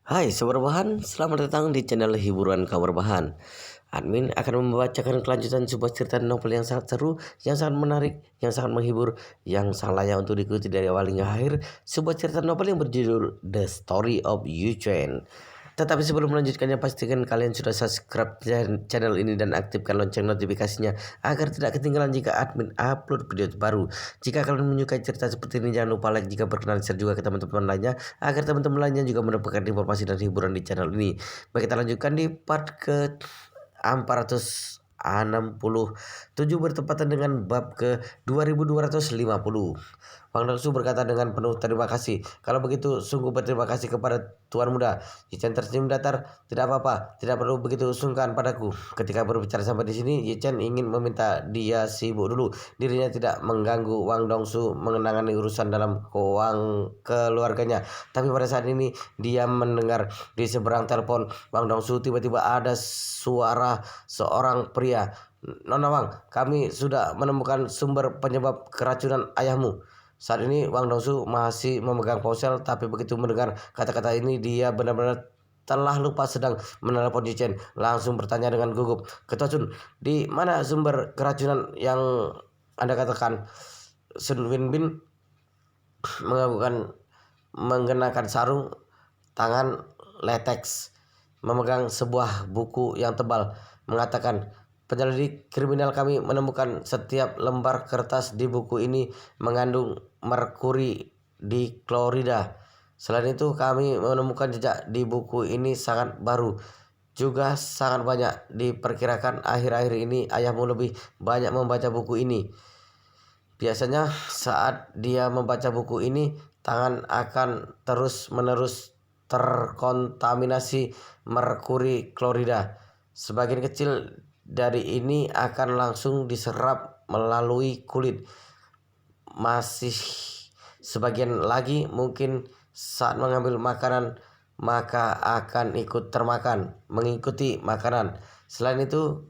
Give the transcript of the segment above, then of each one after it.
Hai Sobat Rebahan, selamat datang di channel hiburan kabar bahan. Admin akan membacakan kelanjutan sebuah cerita novel yang sangat seru, yang sangat menarik, yang sangat menghibur, yang sangat layak untuk diikuti dari awal hingga akhir. Sebuah cerita novel yang berjudul The Story of Yuchen. Tetapi sebelum melanjutkannya, pastikan kalian sudah subscribe channel ini dan aktifkan lonceng notifikasinya agar tidak ketinggalan jika admin upload video terbaru. Jika kalian menyukai cerita seperti ini, jangan lupa like, jika berkenan share juga ke teman-teman lainnya agar teman-teman lainnya juga mendapatkan informasi dan hiburan di channel ini. Baik, kita lanjutkan di part ke 467 bertepatan dengan bab ke 2250. Wang Dangsu berkata dengan penuh terima kasih. Kalau begitu, sungguh berterima kasih kepada Tuan Muda. Yichen tersenyum datar. Tidak apa-apa, tidak perlu begitu sungkan padaku. Ketika berbicara sampai di sini, Yichen ingin meminta dia sibuk dulu. Dirinya tidak mengganggu Wang Dongsu mengenangani urusan dalam keluarganya. Tapi pada saat ini dia mendengar di seberang telepon Wang Dongsu tiba-tiba ada suara seorang pria. Nona Wang, kami sudah menemukan sumber penyebab keracunan ayahmu. Saat ini Wang Dongsu masih memegang ponsel, tapi begitu mendengar kata-kata ini dia benar-benar telah lupa sedang menelepon Yichen. Langsung bertanya dengan gugup, Ketua Sun, di mana sumber keracunan yang Anda katakan? Sun Winbin mengagukan mengenakan sarung tangan latex, memegang sebuah buku yang tebal, mengatakan, penyelidik kriminal kami menemukan setiap lembar kertas di buku ini mengandung merkuri diklorida. Selain itu, kami menemukan jejak di buku ini sangat baru, juga sangat banyak. Diperkirakan akhir-akhir ini ayahmu lebih banyak membaca buku ini. Biasanya saat dia membaca buku ini, tangan akan terus-menerus terkontaminasi merkuri klorida. Sebagian kecil dari ini akan langsung diserap melalui kulit. Masih sebagian lagi mungkin saat mengambil makanan maka akan ikut termakan mengikuti makanan. Selain itu,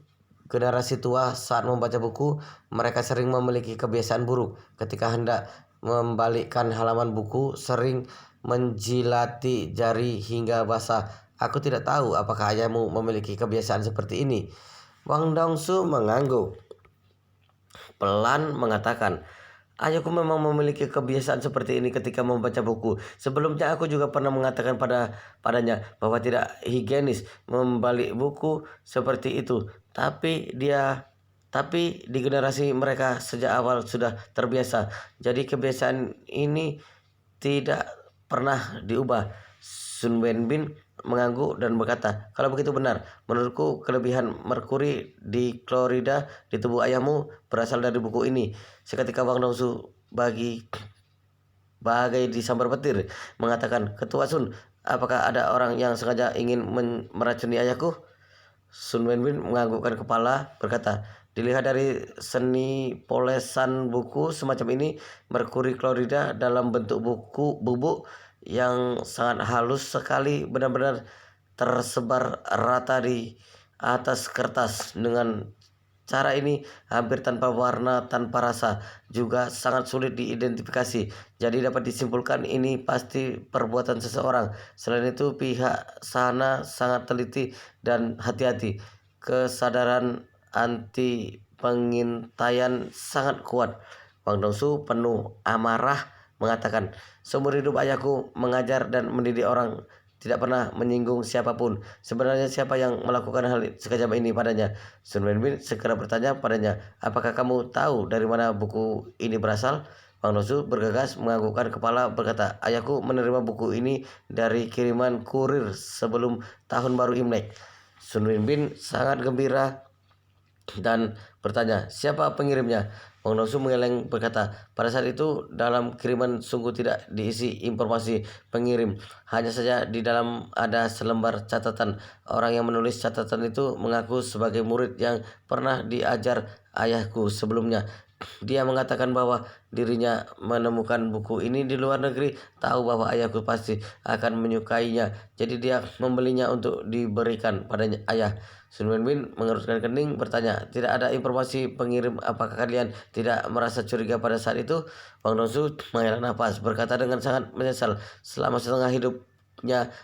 generasi tua saat membaca buku, mereka sering memiliki kebiasaan buruk. Ketika hendak membalikkan halaman buku, sering menjilati jari hingga basah. Aku tidak tahu apakah ayahmu memiliki kebiasaan seperti ini. Wang Dongsu mengangguk. Pelan mengatakan, ayahku memang memiliki kebiasaan seperti ini ketika membaca buku. Sebelumnya aku juga pernah mengatakan padanya bahwa tidak higienis membalik buku seperti itu. Tapi di generasi mereka sejak awal sudah terbiasa. Jadi kebiasaan ini tidak pernah diubah. Sun Wenbin mengangguk dan berkata, kalau begitu benar, menurutku kelebihan merkuri di klorida di tubuh ayahmu berasal dari buku ini. Seketika Wang Dongsu bagai disambar petir mengatakan, Ketua Sun, apakah ada orang yang sengaja ingin meracuni ayahku? Sun Wenbin menganggukkan kepala berkata, dilihat dari seni polesan buku semacam ini, merkuri klorida dalam bentuk bubuk yang sangat halus sekali benar-benar tersebar rata di atas kertas. Dengan cara ini hampir tanpa warna, tanpa rasa, juga sangat sulit diidentifikasi. Jadi dapat disimpulkan ini pasti perbuatan seseorang. Selain itu, pihak sana sangat teliti dan hati-hati. Kesadaran anti pengintaian sangat kuat. Wang Dongsu penuh amarah mengatakan, seumur hidup ayahku mengajar dan mendidik orang, tidak pernah menyinggung siapapun. Sebenarnya siapa yang melakukan hal sekejam ini padanya? Sun Wenbin segera bertanya padanya, apakah kamu tahu dari mana buku ini berasal? Wang Dongsu bergegas menganggukkan kepala berkata, ayahku menerima buku ini dari kiriman kurir sebelum tahun baru Imlek. Sun Wenbin sangat gembira dan bertanya, siapa pengirimnya? Wang Dongsu mengeleng berkata, pada saat itu dalam kiriman sungguh tidak diisi informasi pengirim. Hanya saja di dalam ada selembar catatan. Orang yang menulis catatan itu mengaku sebagai murid yang pernah diajar ayahku sebelumnya. Dia mengatakan bahwa dirinya menemukan buku ini di luar negeri, tahu bahwa ayahku pasti akan menyukainya. Jadi dia membelinya untuk diberikan padanya ayah. Sun Wenbin mengerutkan kening bertanya, tidak ada informasi pengirim, apakah kalian tidak merasa curiga pada saat itu? Wang Dongsu menghela nafas berkata dengan sangat menyesal, selama setengah hidup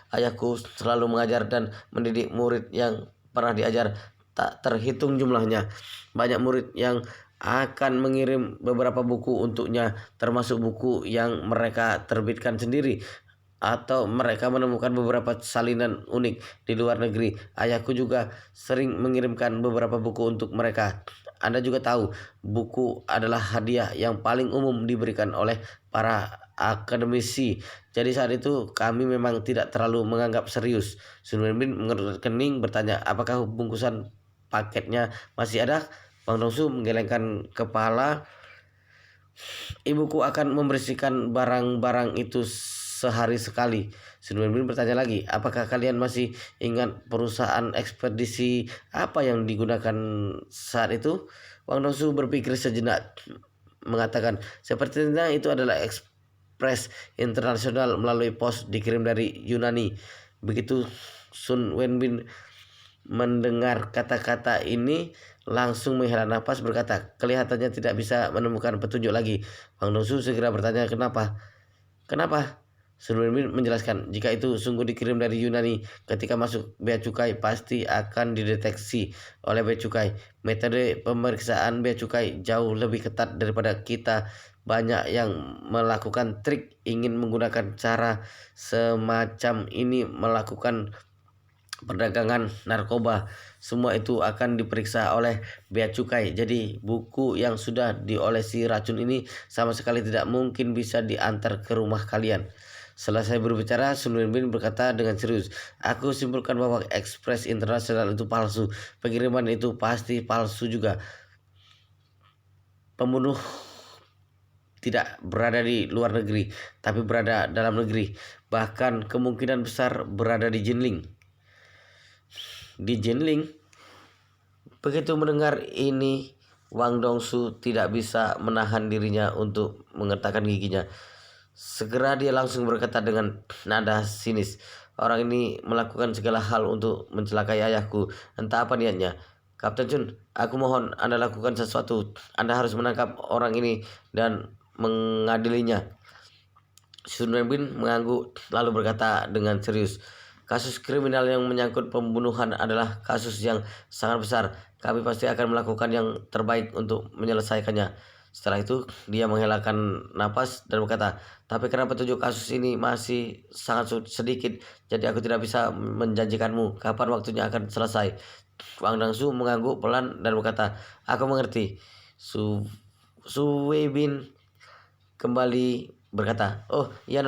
Ayahku selalu mengajar dan mendidik murid yang pernah diajar. Tak terhitung jumlahnya. Banyak murid yang akan mengirim beberapa buku untuknya, termasuk buku yang mereka terbitkan sendiri, atau mereka menemukan beberapa salinan unik di luar negeri. Ayahku juga sering mengirimkan beberapa buku untuk mereka. Anda juga tahu, buku adalah hadiah yang paling umum diberikan oleh para akademisi. Jadi saat itu kami memang tidak terlalu menganggap serius. Sun Wenbin mengerut kening bertanya, apakah bungkusan paketnya masih ada? Bang Dongsu menggelengkan kepala. Ibuku akan membersihkan barang-barang itu sehari sekali. Sun Wenbin bertanya lagi, apakah kalian masih ingat perusahaan ekspedisi apa yang digunakan saat itu? Wang Dongsu berpikir sejenak, mengatakan, sepertinya itu adalah ekspres internasional melalui pos dikirim dari Yunani. Begitu Sun Wenbin mendengar kata-kata ini, langsung menghela nafas berkata, kelihatannya tidak bisa menemukan petunjuk lagi. Wang Dongsu segera bertanya, kenapa? Kenapa? Sun Wenbin menjelaskan, jika itu sungguh dikirim dari Yunani, ketika masuk bea cukai pasti akan dideteksi oleh bea cukai. Metode pemeriksaan bea cukai jauh lebih ketat daripada kita. Banyak yang melakukan trik ingin menggunakan cara semacam ini melakukan perdagangan narkoba. Semua itu akan diperiksa oleh bea cukai. Jadi buku yang sudah diolesi racun ini sama sekali tidak mungkin bisa diantar ke rumah kalian. Selesai berbicara, Sun Wenbin berkata dengan serius, aku simpulkan bahwa ekspres internasional itu palsu. Pengiriman itu pasti palsu juga. Pembunuh tidak berada di luar negeri, tapi berada dalam negeri. Bahkan kemungkinan besar berada di Jinling. Di Jinling. Begitu mendengar ini, Wang Dongsu tidak bisa menahan dirinya untuk mengertakkan giginya. Segera dia langsung berkata dengan nada sinis, orang ini melakukan segala hal untuk mencelakai ayahku. Entah apa niatnya. Kapten Chun, aku mohon Anda lakukan sesuatu. Anda harus menangkap orang ini dan mengadilinya. Sun Wenbin mengangguk lalu berkata dengan serius, kasus kriminal yang menyangkut pembunuhan adalah kasus yang sangat besar. Kami pasti akan melakukan yang terbaik untuk menyelesaikannya. Setelah itu dia menghelakan napas dan berkata, tapi karena petunjuk kasus ini masih sangat sedikit, jadi aku tidak bisa menjanjikanmu kapan waktunya akan selesai. Wang Dangsu mengangguk pelan dan berkata, aku mengerti. Su Weibin kembali berkata, Oh iya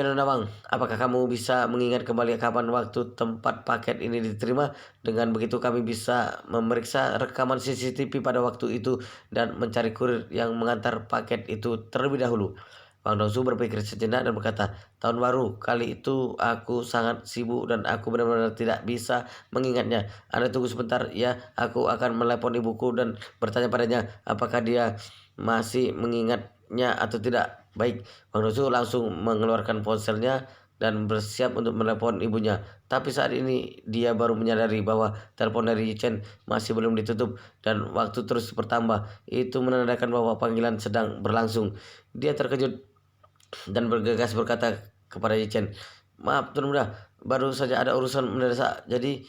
Nona Bang, apakah kamu bisa mengingat kembali kapan waktu tempat paket ini diterima? Dengan begitu kami bisa memeriksa rekaman CCTV pada waktu itu dan mencari kurir yang mengantar paket itu terlebih dahulu. Bang Dongsu berpikir sejenak dan berkata, tahun baru kali itu aku sangat sibuk dan aku benar-benar tidak bisa mengingatnya. Anda tunggu sebentar ya, aku akan menelepon ibuku dan bertanya padanya apakah dia masih mengingatnya atau tidak. Baik, Bang Dongsu langsung mengeluarkan ponselnya dan bersiap untuk menelepon ibunya. Tapi saat ini dia baru menyadari bahwa telepon dari Chen masih belum ditutup dan waktu terus bertambah. Itu menandakan bahwa panggilan sedang berlangsung. Dia terkejut dan bergegas berkata kepada Chen, maaf Tuan Muda, baru saja ada urusan mendesak. Jadi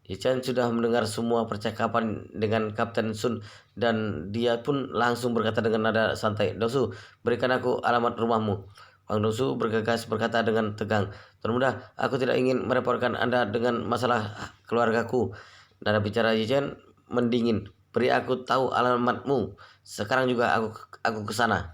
Chen sudah mendengar semua percakapan dengan Kapten Sun dan dia pun langsung berkata dengan nada santai, Dongsu, berikan aku alamat rumahmu. Bang Dongsu bergegas berkata dengan tegang, Tuan Muda, aku tidak ingin merepotkan Anda dengan masalah keluargaku. Nada bicara Chen mendingin, beri aku tahu alamatmu. Sekarang juga aku ke sana.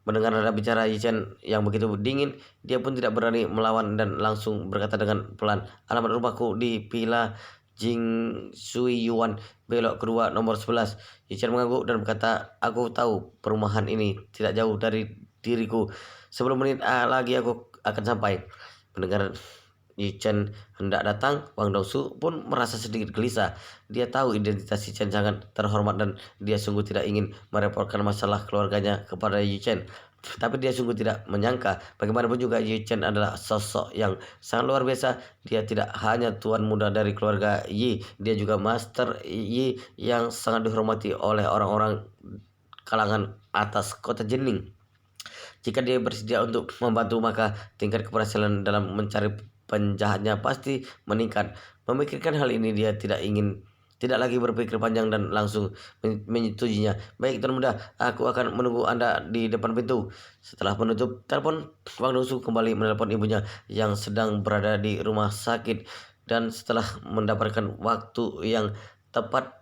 Mendengar nada bicara Chen yang begitu dingin, dia pun tidak berani melawan dan langsung berkata dengan pelan, alamat rumahku di Villa Jing Sui Yuan, belok kedua nomor 11. Chen mengangguk dan berkata, aku tahu perumahan ini tidak jauh dari diriku. 10 menit lagi aku akan sampai. Mendengar Chen hendak datang, Wang Dongsu pun merasa sedikit gelisah. Dia tahu identitas Chen sangat terhormat dan dia sungguh tidak ingin merepotkan masalah keluarganya kepada Chen. Tapi dia sungguh tidak menyangka bagaimanapun juga Chen adalah sosok yang sangat luar biasa. Dia tidak hanya tuan muda dari keluarga Yi, dia juga Master Yi yang sangat dihormati oleh orang-orang kalangan atas kota Jinling. Jika dia bersedia untuk membantu, maka tingkat keberhasilan dalam mencari penjahatnya pasti meningkat. Memikirkan hal ini, dia tidak lagi berpikir panjang dan langsung menyetujuinya. Baik Tuan Muda, aku akan menunggu Anda di depan pintu. Setelah menutup telepon, Wang Dongsu kembali menelpon ibunya yang sedang berada di rumah sakit. Dan setelah mendapatkan waktu yang tepat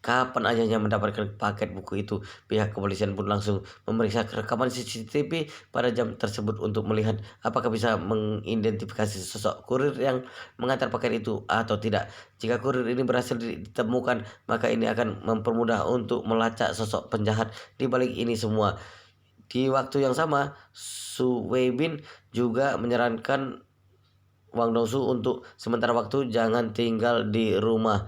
kapan ayahnya mendapatkan paket buku itu, pihak kepolisian pun langsung memeriksa rekaman CCTV pada jam tersebut untuk melihat apakah bisa mengidentifikasi sosok kurir yang mengantar paket itu atau tidak. Jika kurir ini berhasil ditemukan, maka ini akan mempermudah untuk melacak sosok penjahat di balik ini semua. Di waktu yang sama, Su Weibin juga menyarankan Wang Dongsu untuk sementara waktu jangan tinggal di rumah.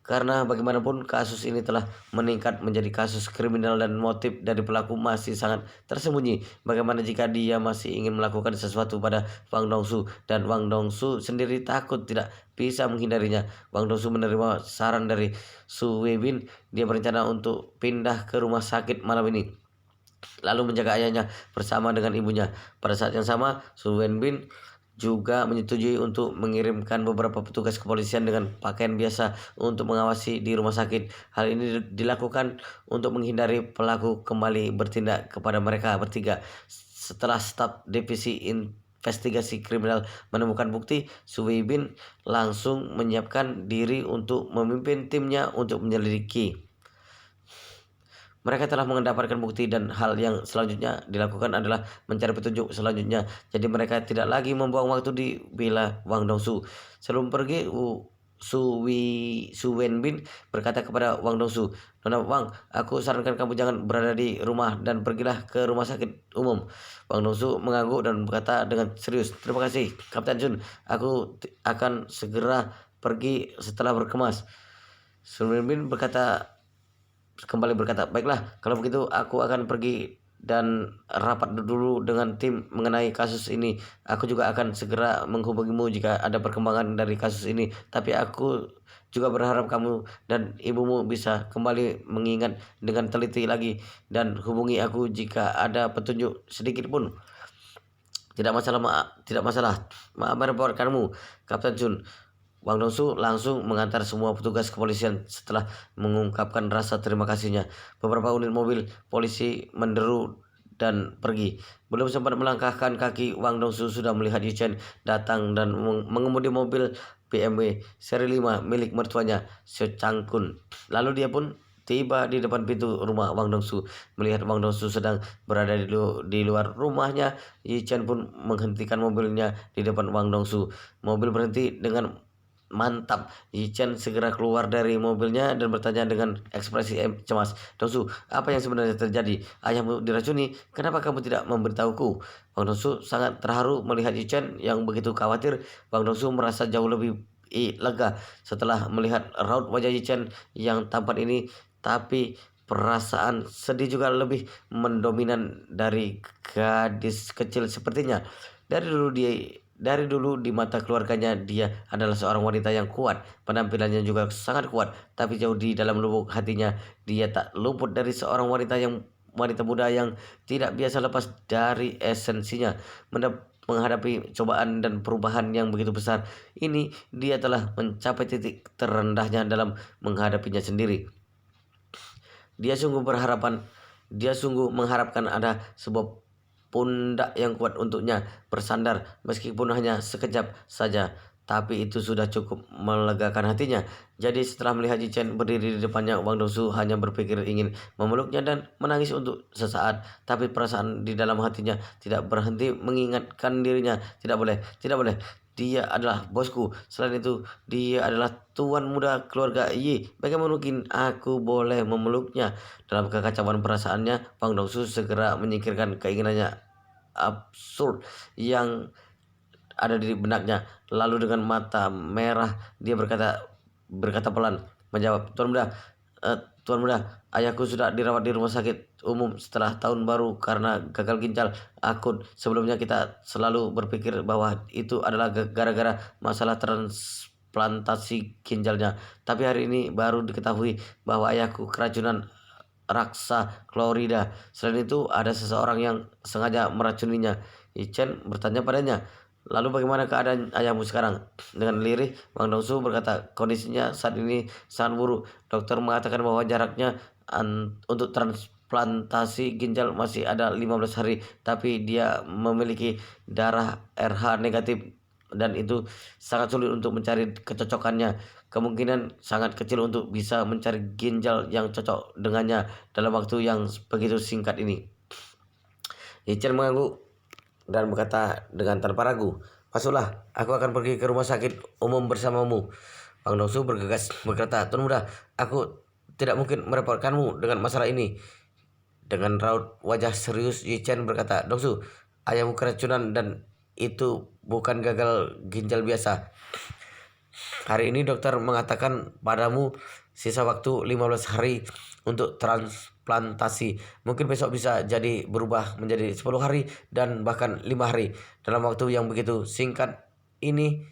Karena bagaimanapun kasus ini telah meningkat menjadi kasus kriminal dan motif dari pelaku masih sangat tersembunyi. Bagaimana jika dia masih ingin melakukan sesuatu pada Wang Dongsu dan Wang Dongsu sendiri takut tidak bisa menghindarinya. Wang Dongsu menerima saran dari Su Weibin. Dia berencana untuk pindah ke rumah sakit malam ini, lalu menjaga ayahnya bersama dengan ibunya. Pada saat yang sama, Su Weibin juga menyetujui untuk mengirimkan beberapa petugas kepolisian dengan pakaian biasa untuk mengawasi di rumah sakit. Hal ini dilakukan untuk menghindari pelaku kembali bertindak kepada mereka bertiga. Setelah staf divisi investigasi kriminal menemukan bukti, Su Weibin langsung menyiapkan diri untuk memimpin timnya untuk menyelidiki. Mereka telah mendapatkan bukti dan hal yang selanjutnya dilakukan adalah mencari petunjuk selanjutnya. Jadi mereka tidak lagi membuang waktu di Villa Wang Dongsu. Sebelum pergi, Su Wenbin berkata kepada Wang Dongsu, "Nona Wang, aku sarankan kamu jangan berada di rumah dan pergilah ke rumah sakit umum." Wang Dongsu mengangguk dan berkata dengan serius, "Terima kasih, Kapten Chun. Aku akan segera pergi setelah berkemas." Su Wenbin kembali berkata, "Baiklah, kalau begitu aku akan pergi dan rapat dulu dengan tim mengenai kasus ini. Aku juga akan segera menghubungimu jika ada perkembangan dari kasus ini. Tapi aku juga berharap kamu dan ibumu bisa kembali mengingat dengan teliti lagi dan hubungi aku jika ada petunjuk sedikit pun." "Tidak masalah, tidak masalah. Maaf merepotkanmu, Kapten Chun." Wang Dongsu langsung mengantar semua petugas kepolisian setelah mengungkapkan rasa terima kasihnya. Beberapa unit mobil polisi menderu dan pergi. Belum sempat melangkahkan kaki, Wang Dongsu sudah melihat Yu Chen datang dan mengemudi mobil BMW seri 5 milik mertuanya, Seo Chang Kun. Lalu dia pun tiba di depan pintu rumah Wang Dongsu. Melihat Wang Dongsu sedang berada di luar rumahnya, Yu Chen pun menghentikan mobilnya di depan Wang Dongsu. Mobil berhenti dengan mantap. Yichen segera keluar dari mobilnya dan bertanya dengan ekspresi cemas, "Dongsu, apa yang sebenarnya terjadi? Ayahmu diracuni. Kenapa kamu tidak memberitahuku?" Wang Dongsu sangat terharu melihat Yichen yang begitu khawatir. Wang Dongsu merasa jauh lebih lega setelah melihat raut wajah Yichen yang tampan ini, tapi perasaan sedih juga lebih mendominan dari gadis kecil sepertinya. Dari dulu di mata keluarganya dia adalah seorang wanita yang kuat, penampilannya juga sangat kuat, tapi jauh di dalam lubuk hatinya dia tak luput dari seorang wanita muda yang tidak biasa lepas dari esensinya. Menghadapi cobaan dan perubahan yang begitu besar ini, dia telah mencapai titik terendahnya dalam menghadapinya sendiri. Dia sungguh mengharapkan ada sebuah pundak yang kuat untuknya bersandar meskipun hanya sekejap saja, tapi itu sudah cukup melegakan hatinya. Jadi setelah melihat Yichen berdiri di depannya, Wang Dongsu hanya berpikir ingin memeluknya dan menangis untuk sesaat, tapi perasaan di dalam hatinya tidak berhenti mengingatkan dirinya, "Tidak boleh, tidak boleh. Dia adalah bosku. Selain itu, dia adalah tuan muda keluarga Yi. Bagaimana mungkin aku boleh memeluknya?" Dalam kekacauan perasaannya, Wang Dongsu segera menyingkirkan keinginannya absurd yang ada di benaknya. Lalu dengan mata merah dia berkata pelan, menjawab, Tuan muda, ayahku sudah dirawat di rumah sakit umum setelah tahun baru karena gagal ginjal akut. Sebelumnya kita selalu berpikir bahwa itu adalah gara-gara masalah transplantasi ginjalnya. Tapi hari ini baru diketahui bahwa ayahku keracunan raksa klorida. Selain itu, ada seseorang yang sengaja meracuninya. Yi Chen bertanya padanya, lalu bagaimana keadaan ayahmu sekarang? Dengan lirih, Wang Dongsu berkata, kondisinya saat ini sangat buruk. Dokter mengatakan bahwa jaraknya untuk transplantasi ginjal masih ada 15 hari, tapi dia memiliki darah RH negatif dan itu sangat sulit untuk mencari kecocokannya. Kemungkinan sangat kecil untuk bisa mencari ginjal yang cocok dengannya dalam waktu yang begitu singkat ini. Yi Chen mengangguk dan berkata dengan tanpa ragu, masuklah, aku akan pergi ke rumah sakit umum bersamamu. Wang Dongsu bergegas berkata, Tuan Muda, aku tidak mungkin merepotkanmu dengan masalah ini. Dengan raut wajah serius, Yi Chen berkata, Dongsu, ayahmu keracunan dan itu bukan gagal ginjal biasa. Hari ini dokter mengatakan padamu sisa waktu 15 hari untuk transplantasi. Mungkin besok bisa jadi berubah menjadi 10 hari dan bahkan 5 hari. Dalam waktu yang begitu singkat ini,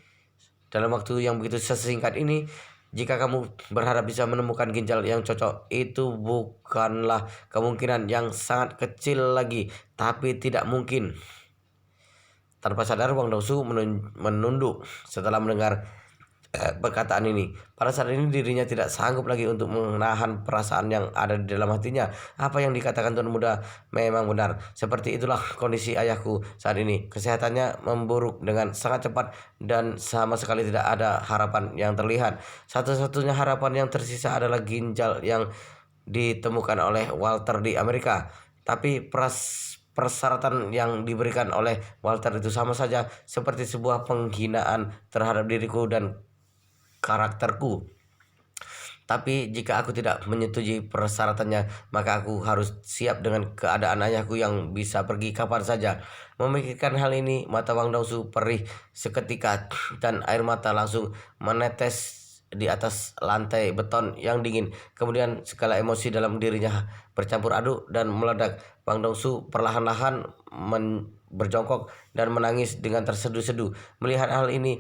dalam waktu yang begitu sesingkat ini, jika kamu berharap bisa menemukan ginjal yang cocok, itu bukanlah kemungkinan yang sangat kecil lagi, tapi tidak mungkin. Tanpa sadar, Wang Dongsu menunduk setelah mendengar perkataan ini. Pada saat ini dirinya tidak sanggup lagi untuk menahan perasaan yang ada di dalam hatinya. Apa yang dikatakan Tuan Muda memang benar. Seperti itulah kondisi ayahku saat ini. Kesehatannya memburuk dengan sangat cepat dan sama sekali tidak ada harapan yang terlihat. Satu-satunya harapan yang tersisa adalah ginjal yang ditemukan oleh Walter di Amerika. Tapi persyaratan yang diberikan oleh Walter itu sama saja seperti sebuah penghinaan terhadap diriku dan karakterku. Tapi jika aku tidak menyetujui persyaratannya, maka aku harus siap dengan keadaan ayahku yang bisa pergi kapan saja. Memikirkan hal ini, mata Wang Dongsu perih seketika dan air mata langsung menetes di atas lantai beton yang dingin. Kemudian segala emosi dalam dirinya bercampur aduk dan meledak. Wang Dongsu perlahan-lahan berjongkok dan menangis dengan terseduh-seduh. Melihat hal ini,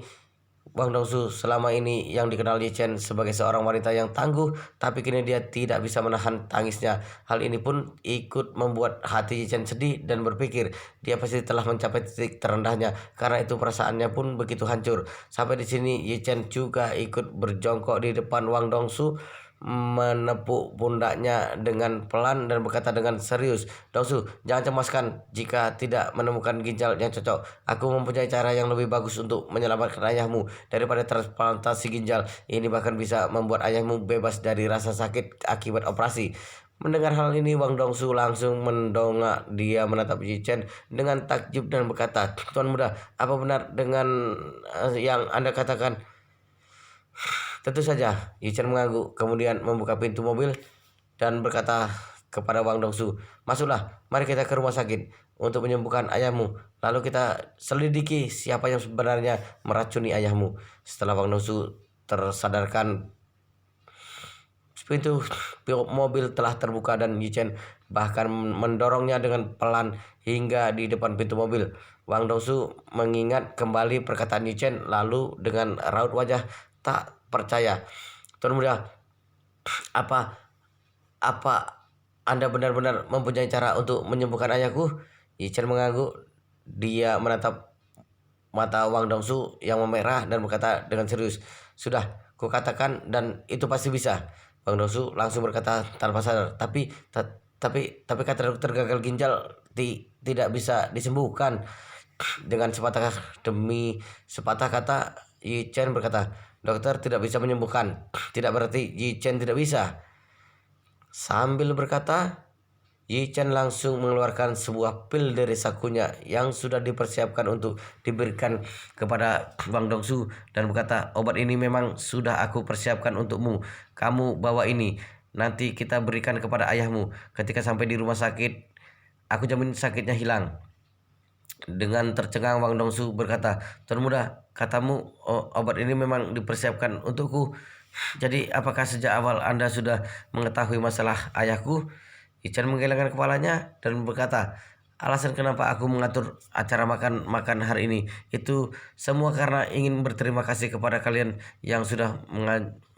Wang Dongsu selama ini yang dikenal Yi Chen sebagai seorang wanita yang tangguh, tapi kini dia tidak bisa menahan tangisnya. Hal ini pun ikut membuat hati Yi Chen sedih dan berpikir dia pasti telah mencapai titik terendahnya. Karena itu perasaannya pun begitu hancur. Sampai di sini Yi Chen juga ikut berjongkok di depan Wang Dongsu, menepuk pundaknya dengan pelan dan berkata dengan serius, Dongsu, jangan cemaskan jika tidak menemukan ginjal yang cocok. Aku mempunyai cara yang lebih bagus untuk menyelamatkan ayahmu daripada transplantasi ginjal. Ini bahkan bisa membuat ayahmu bebas dari rasa sakit akibat operasi. Mendengar hal ini, Wang Dongsu langsung mendongak. Dia menatap Yi Chen dengan takjub dan berkata, Tuan Muda, apa benar dengan yang Anda katakan? Tentu saja, Yi Chen mengangguk, kemudian membuka pintu mobil dan berkata kepada Wang Dongsu, masuklah, mari kita ke rumah sakit untuk menyembuhkan ayahmu. Lalu kita selidiki siapa yang sebenarnya meracuni ayahmu. Setelah Wang Dongsu tersadarkan, pintu mobil telah terbuka dan Yi Chen bahkan mendorongnya dengan pelan hingga di depan pintu mobil. Wang Dongsu mengingat kembali perkataan Yi Chen, lalu dengan raut wajah tak percaya, Tuan Muda, apa apa Anda benar-benar mempunyai cara untuk menyembuhkan ayahku? Yi Chen mengangguk. Dia menatap mata Wang Dongsu yang memerah dan berkata dengan serius, sudah, kukatakan dan itu pasti bisa. Wang Dongsu langsung berkata tanpa sadar, tapi kata dokter gagal ginjal tidak bisa disembuhkan. Dengan sepatah kata, Yi Chen berkata, dokter tidak bisa menyembuhkan. Tidak berarti Yi Chen tidak bisa. Sambil berkata, Yi Chen langsung mengeluarkan sebuah pil dari sakunya yang sudah dipersiapkan untuk diberikan kepada Wang Dongsu dan berkata, obat ini memang sudah aku persiapkan untukmu. Kamu bawa ini. Nanti kita berikan kepada ayahmu. Ketika sampai di rumah sakit, aku jamin sakitnya hilang. Dengan tercengang Wang Dongsu berkata, Tuan Muda, katamu obat ini memang dipersiapkan untukku. Jadi apakah sejak awal Anda sudah mengetahui masalah ayahku? Yi Chen menggelengkan kepalanya dan berkata, alasan kenapa aku mengatur acara makan hari ini itu semua karena ingin berterima kasih kepada kalian yang sudah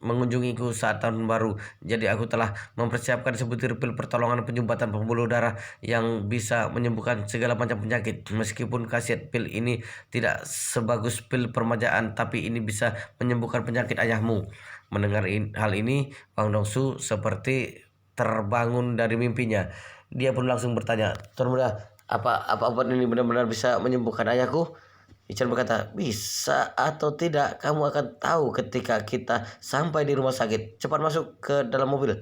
mengunjungiku saat tahun baru. Jadi aku telah mempersiapkan sebutir pil pertolongan penyumbatan pembuluh darah yang bisa menyembuhkan segala macam penyakit. Meskipun khasiat pil ini tidak sebagus pil permajaan, tapi ini bisa menyembuhkan penyakit ayahmu. Mendengar hal ini, Wang Dongsu seperti terbangun dari mimpinya. Dia pun langsung bertanya, Tuan Muda, apa obat ini benar-benar bisa menyembuhkan ayahku? Ichen berkata, bisa atau tidak, kamu akan tahu ketika kita sampai di rumah sakit. Cepat masuk ke dalam mobil.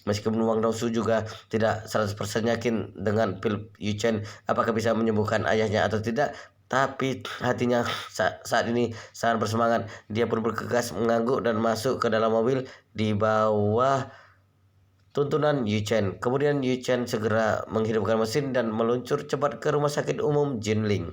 Meskipun Wang Dongsu juga tidak 100% yakin dengan pil Yuchen apakah bisa menyembuhkan ayahnya atau tidak, tapi hatinya saat ini sangat bersemangat. Dia pun bergegas mengangguk dan masuk ke dalam mobil di bawah tuntunan Yuchen. Kemudian Yuchen segera menghidupkan mesin dan meluncur cepat ke rumah sakit umum Jinling.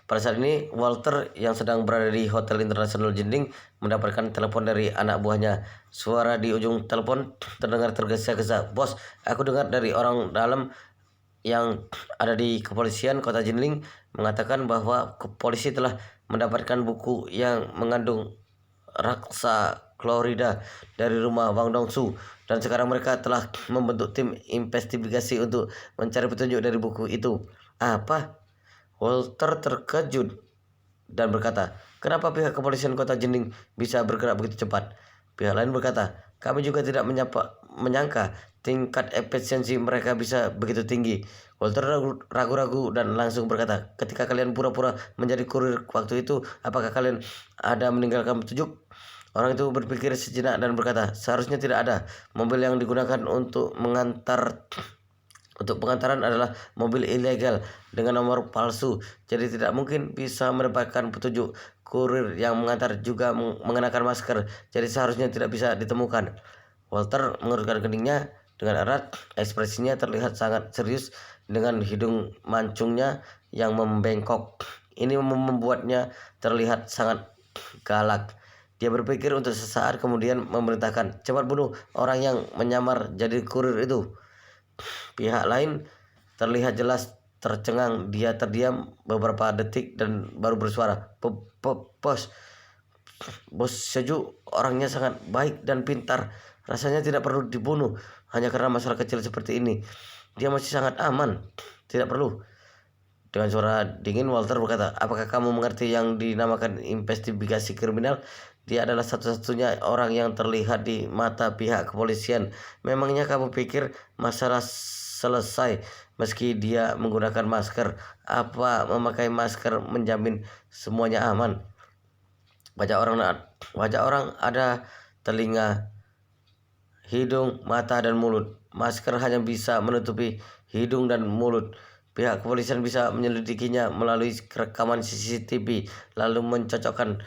Pada saat ini, Walter yang sedang berada di Hotel Internasional Jinling mendapatkan telepon dari anak buahnya. Suara di ujung telepon terdengar tergesa-gesa. Bos, aku dengar dari orang dalam yang ada di kepolisian kota Jinling mengatakan bahwa polisi telah mendapatkan buku yang mengandung raksa klorida dari rumah Wang Dongsu, dan sekarang mereka telah membentuk tim investigasi untuk mencari petunjuk dari buku itu. Apa? Walter terkejut dan berkata, kenapa pihak kepolisian kota Jining bisa bergerak begitu cepat? Pihak lain berkata, kami juga tidak menyangka tingkat efisiensi mereka bisa begitu tinggi. Walter ragu-ragu dan langsung berkata, ketika kalian pura-pura menjadi kurir waktu itu, apakah kalian ada meninggalkan petunjuk? Orang itu berpikir sejenak dan berkata, seharusnya tidak ada. Mobil yang digunakan untuk pengantaran adalah mobil ilegal dengan nomor palsu, jadi tidak mungkin bisa mendapatkan petunjuk. Kurir yang mengantar juga mengenakan masker, jadi seharusnya tidak bisa ditemukan. Walter mengerutkan keningnya dengan erat, ekspresinya terlihat sangat serius dengan hidung mancungnya yang membengkok. Ini membuatnya terlihat sangat galak. Dia berpikir untuk sesaat kemudian memerintahkan, cepat bunuh orang yang menyamar jadi kurir itu. Pihak lain terlihat jelas tercengang. Dia terdiam beberapa detik dan baru bersuara, Bos Seju orangnya sangat baik dan pintar. Rasanya tidak perlu dibunuh hanya karena masalah kecil seperti ini. Dia masih sangat aman. Tidak perlu. Dengan suara dingin Walter berkata, apakah kamu mengerti yang dinamakan investigasi kriminal? Dia adalah satu-satunya orang yang terlihat di mata pihak kepolisian. Memangnya kamu pikir masalah selesai meski dia menggunakan masker? Apa memakai masker menjamin semuanya aman? Wajah orang ada telinga, hidung, mata, dan mulut. Masker hanya bisa menutupi hidung dan mulut. Pihak kepolisian bisa menyelidikinya melalui rekaman CCTV, lalu mencocokkan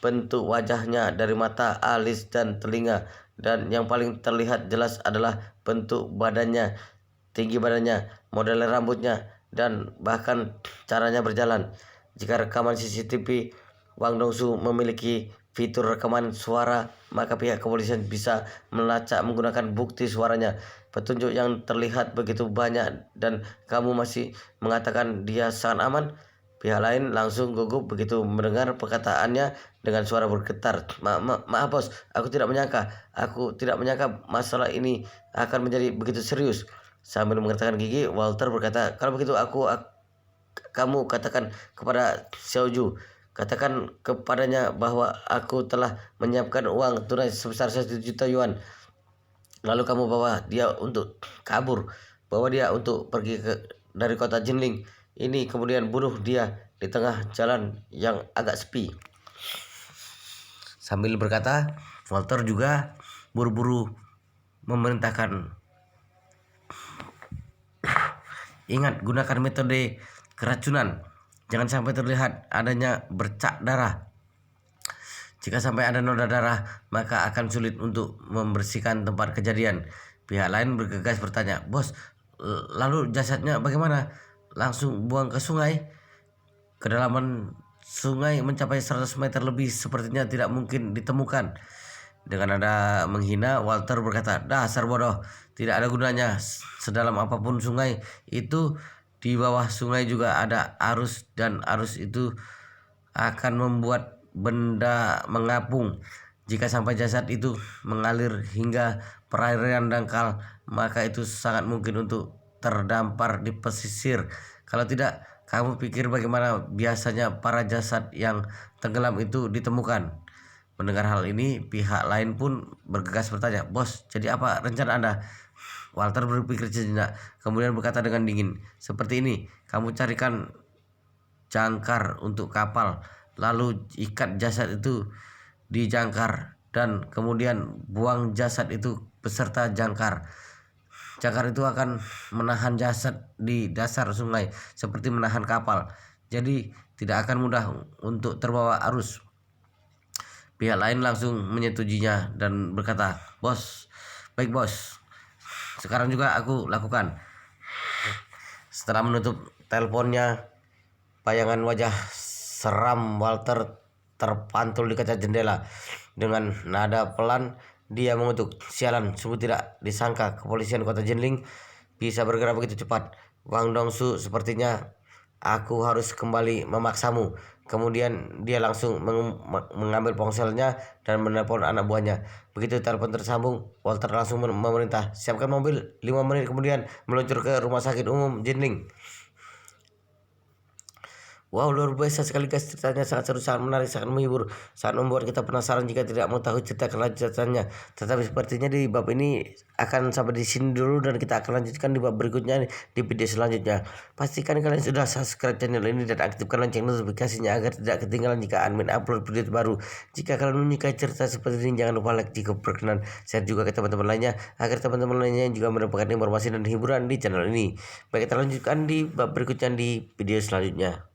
bentuk wajahnya dari mata, alis, dan telinga. Dan yang paling terlihat jelas adalah bentuk badannya, tinggi badannya, model rambutnya, dan bahkan caranya berjalan. Jika rekaman CCTV Wang Dongsu memiliki fitur rekaman suara, maka pihak kepolisian bisa melacak menggunakan bukti suaranya. Petunjuk yang terlihat begitu banyak dan kamu masih mengatakan dia sangat aman? Pihak lain langsung gugup begitu mendengar perkataannya dengan suara bergetar. Maaf bos, aku tidak menyangka masalah ini akan menjadi begitu serius. Sambil mengatakan gigi, Walter berkata, kalau begitu kamu katakan kepada Xiaoju. Katakan kepadanya bahwa aku telah menyiapkan uang tunai sebesar 1 juta yuan. Lalu kamu bawa dia untuk kabur. Bawa dia untuk pergi dari kota Jinling ini, kemudian bunuh dia di tengah jalan yang agak sepi. Sambil berkata, Walter juga buru-buru memerintahkan, ingat, gunakan metode keracunan. Jangan sampai terlihat adanya bercak darah. Jika sampai ada noda darah, maka akan sulit untuk membersihkan tempat kejadian. Pihak lain bergegas bertanya, bos, lalu jasadnya bagaimana? Langsung buang ke sungai? Kedalaman sungai mencapai 100 meter lebih, sepertinya tidak mungkin ditemukan. Dengan nada menghina, Walter berkata, "Dasar bodoh, tidak ada gunanya. Sedalam apapun sungai itu, di bawah sungai juga ada arus dan arus itu akan membuat benda mengapung. Jika sampai jasad itu mengalir hingga perairan dangkal, maka itu sangat mungkin untuk terdampar di pesisir. Kalau tidak, kamu pikir bagaimana biasanya para jasad yang tenggelam itu ditemukan?" Mendengar hal ini, pihak lain pun bergegas bertanya, "Bos, jadi apa rencana Anda?" Walter berpikir sejenak, kemudian berkata dengan dingin, "Seperti ini, kamu carikan jangkar untuk kapal, lalu ikat jasad itu di jangkar, dan kemudian buang jasad itu beserta jangkar. Jangkar itu akan menahan jasad di dasar sungai, seperti menahan kapal. Jadi tidak akan mudah untuk terbawa arus." Pihak lain langsung menyetujuinya dan berkata, "Bos, baik bos. Sekarang juga aku lakukan." Setelah menutup teleponnya, bayangan wajah seram Walter terpantul di kaca jendela. Dengan nada pelan, dia mengutuk, "Sialan, sungguh tidak disangka kepolisian kota Jinling bisa bergerak begitu cepat. Wang Dongsu, sepertinya aku harus kembali memaksamu." Kemudian dia langsung mengambil ponselnya dan menelpon anak buahnya. Begitu telepon tersambung, Walter langsung memerintah, "Siapkan mobil." 5 menit kemudian meluncur ke rumah sakit umum Jinling. Wow, luar biasa sekali guys, ceritanya sangat seru, sangat menarik, sangat menghibur, sangat membuat kita penasaran jika tidak mau tahu cerita kelanjutannya. Tetapi sepertinya di bab ini akan sampai di sini dulu dan kita akan lanjutkan di bab berikutnya di video selanjutnya. Pastikan kalian sudah subscribe channel ini dan aktifkan lonceng notifikasinya agar tidak ketinggalan jika admin upload video terbaru. Jika kalian menyukai cerita seperti ini, jangan lupa like jika berkenan, share juga ke teman-teman lainnya agar teman-teman lainnya juga mendapatkan informasi dan hiburan di channel ini. Baik, kita lanjutkan di bab berikutnya di video selanjutnya.